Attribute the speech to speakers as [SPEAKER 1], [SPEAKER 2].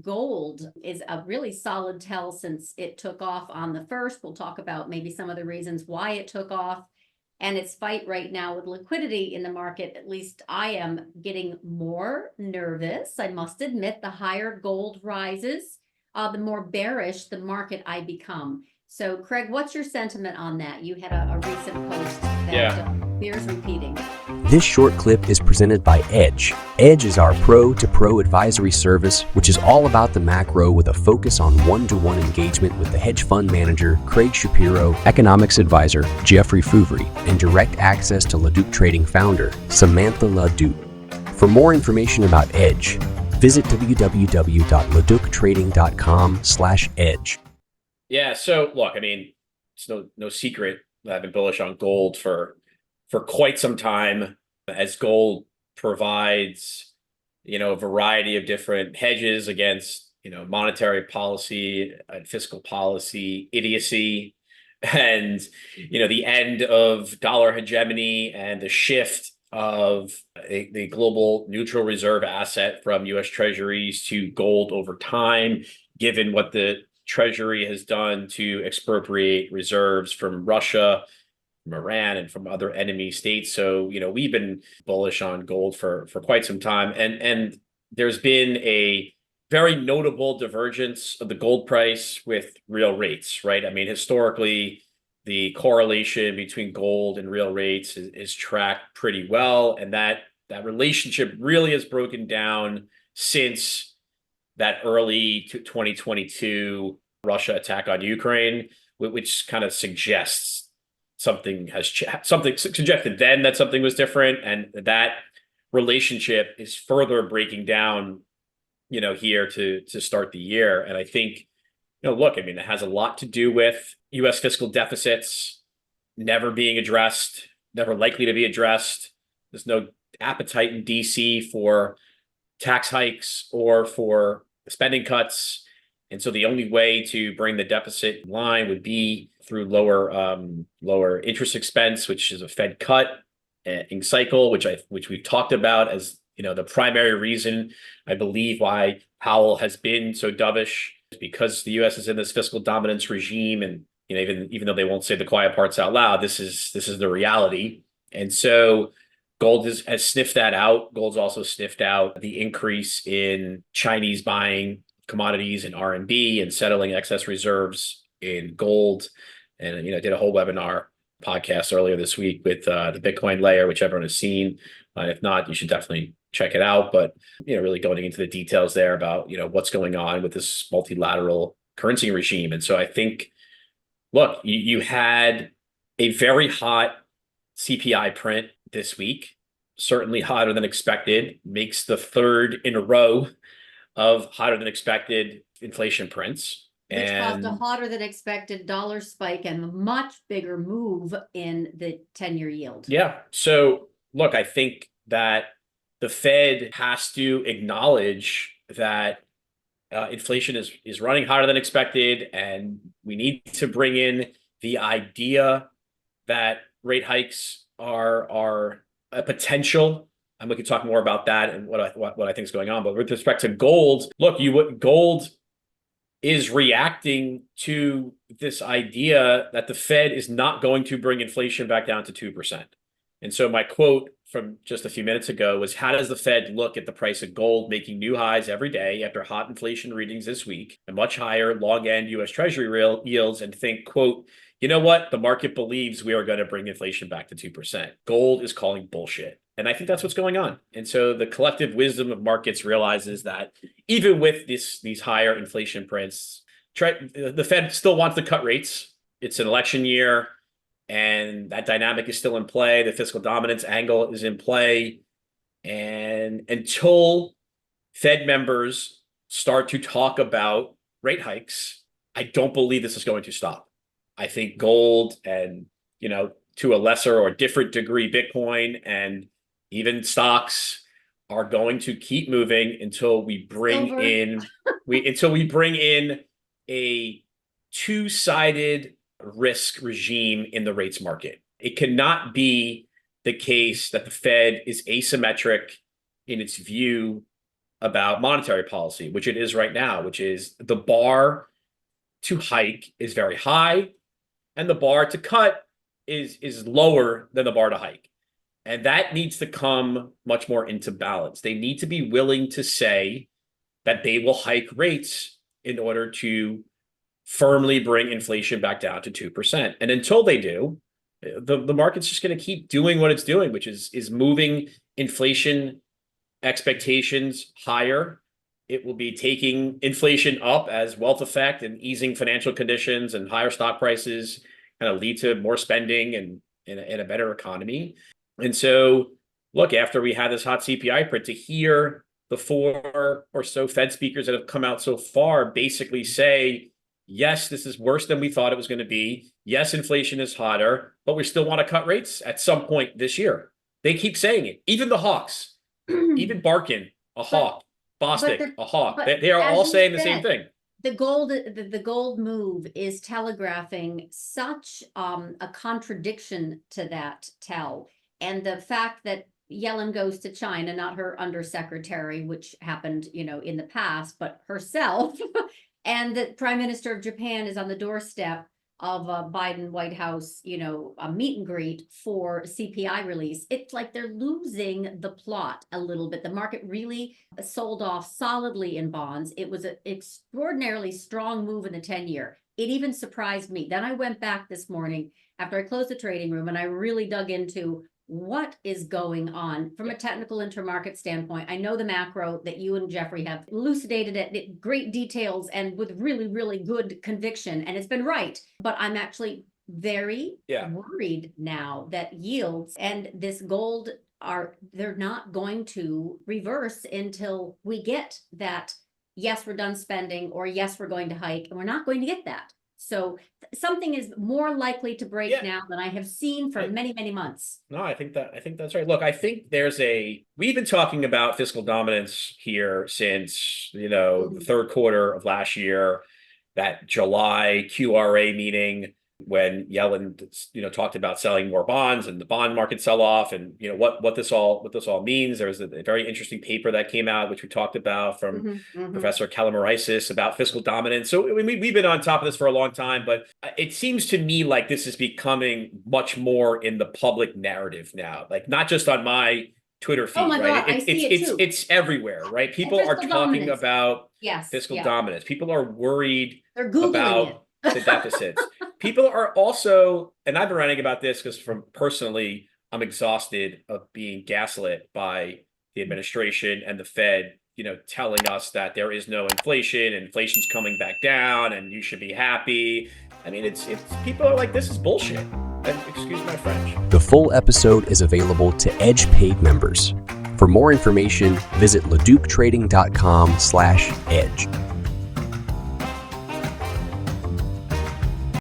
[SPEAKER 1] Gold is a really solid tell since it took off on the first. We'll talk about maybe some of the reasons why it took off and its fight right now with liquidity in the market. At least I am getting more nervous. I must admit, the higher gold rises, the more bearish the market I become. So, Craig, what's your sentiment on that? You had a recent post that bears repeating.
[SPEAKER 2] This short clip is presented by Edge. Edge is our pro-to-pro advisory service, which is all about the macro with a focus on one-to-one engagement with the hedge fund manager, Craig Shapiro, economics advisor, Jeffrey Fouvry, and direct access to LaDuc Trading founder, Samantha LaDuc. For more information about Edge, visit www.laductrading.com/edge.
[SPEAKER 3] Yeah, so look, I mean, it's no secret that I've been bullish on gold for quite some time, as gold provides, a variety of different hedges against, monetary policy and fiscal policy idiocy, and, the end of dollar hegemony and the shift of the global neutral reserve asset from U.S. Treasuries to gold over time, given what the Treasury has done to expropriate reserves from Russia, from Iran, and from other enemy states. So, we've been bullish on gold for quite some time. And there's been a very notable divergence of the gold price with real rates, right? I mean, historically, the correlation between gold and real rates is tracked pretty well. And that relationship really has broken down since that early 2022 Russia attack on Ukraine, which kind of suggests something suggested then that something was different, and that relationship is further breaking down, here to start the year. And I think, look, I mean, it has a lot to do with U.S. fiscal deficits never being addressed, never likely to be addressed. There's no appetite in DC for tax hikes or for spending cuts. And so the only way to bring the deficit in line would be through lower interest expense, which is a Fed cut in cycle, which we've talked about as, the primary reason, I believe, why Powell has been so dovish, is because the U.S. is in this fiscal dominance regime. And, even though they won't say the quiet parts out loud, this is the reality. And so gold has sniffed that out. Gold's also sniffed out the increase in Chinese buying commodities and RMB and settling excess reserves in gold. And, I did a whole webinar podcast earlier this week with the Bitcoin layer, which everyone has seen. If not, you should definitely check it out. But, really going into the details there about, what's going on with this multilateral currency regime. And so I think, look, you had a very hot CPI print this week, certainly hotter than expected, makes the third in a row of hotter than expected inflation prints.
[SPEAKER 1] Which caused a hotter than expected dollar spike and a much bigger move in the 10-year yield.
[SPEAKER 3] Yeah. So look, I think that the Fed has to acknowledge that inflation is running hotter than expected, and we need to bring in the idea that rate hikes are a potential. And we can talk more about that and what I think is going on. But with respect to gold, look, gold is reacting to this idea that the Fed is not going to bring inflation back down to 2%. And so my quote from just a few minutes ago was, how does the Fed look at the price of gold making new highs every day after hot inflation readings this week and much higher long-end U.S. Treasury yields, and think, quote, you know what? The market believes we are going to bring inflation back to 2%. Gold is calling bullshit. And I think that's what's going on. And so the collective wisdom of markets realizes that even with these higher inflation prints, the Fed still wants to cut rates. It's an election year, and that dynamic is still in play. The fiscal dominance angle is in play. And until Fed members start to talk about rate hikes, I don't believe this is going to stop. I think gold and, to a lesser or different degree, Bitcoin and even stocks are going to keep moving until we bring in a two-sided risk regime in the rates market. It cannot be the case that the Fed is asymmetric in its view about monetary policy, which it is right now, which is the bar to hike is very high and the bar to cut is lower than the bar to hike. And that needs to come much more into balance. They need to be willing to say that they will hike rates in order to firmly bring inflation back down to 2%. And until they do, the market's just going to keep doing what it's doing, which is moving inflation expectations higher. It will be taking inflation up as wealth effect and easing financial conditions and higher stock prices kind of lead to more spending and in a better economy. And so, look, after we had this hot CPI print, to hear the 4 or so Fed speakers that have come out so far basically say, yes, this is worse than we thought it was going to be. Yes, inflation is hotter, but we still want to cut rates at some point this year. They keep saying it. Even the hawks, even Barkin, a hawk, Bostic, a hawk. They are all saying the same thing.
[SPEAKER 1] The gold move is telegraphing such a contradiction to that tell. And the fact that Yellen goes to China, not her undersecretary, which happened, in the past, but herself, and the Prime Minister of Japan is on the doorstep of a Biden White House, a meet and greet for CPI release. It's like they're losing the plot a little bit. The market really sold off solidly in bonds. It was an extraordinarily strong move in the 10-year. It even surprised me. Then I went back this morning after I closed the trading room and I really dug into what is going on from a technical intermarket standpoint. I know the macro that you and Jeffrey have elucidated it in great details and with really, really good conviction, and it's been right. But I'm actually very worried now that yields and this gold they're not going to reverse until we get that, yes, we're done spending, or yes, we're going to hike, and we're not going to get that. So something is more likely to break now than I have seen for many, many months.
[SPEAKER 3] No, I think that's right. Look, I think we've been talking about fiscal dominance here since, the third quarter of last year, that July QRA meeting when Yellen, talked about selling more bonds and the bond market sell off and, what this all means. There was a very interesting paper that came out, which we talked about from Professor Kalamarisis about fiscal dominance. So we've been on top of this for a long time, but it seems to me like this is becoming much more in the public narrative now, like not just on my Twitter feed,
[SPEAKER 1] right?
[SPEAKER 3] God, I see it too. It's everywhere, right? People are talking about fiscal dominance. People are worried about the deficits. People are also, and I've been writing about this because personally, I'm exhausted of being gaslit by the administration and the Fed, telling us that there is no inflation and inflation's coming back down and you should be happy. I mean, it's people are like, this is bullshit. Excuse my French.
[SPEAKER 2] The full episode is available to Edge paid members. For more information, visit LaDucTrading.com/edge.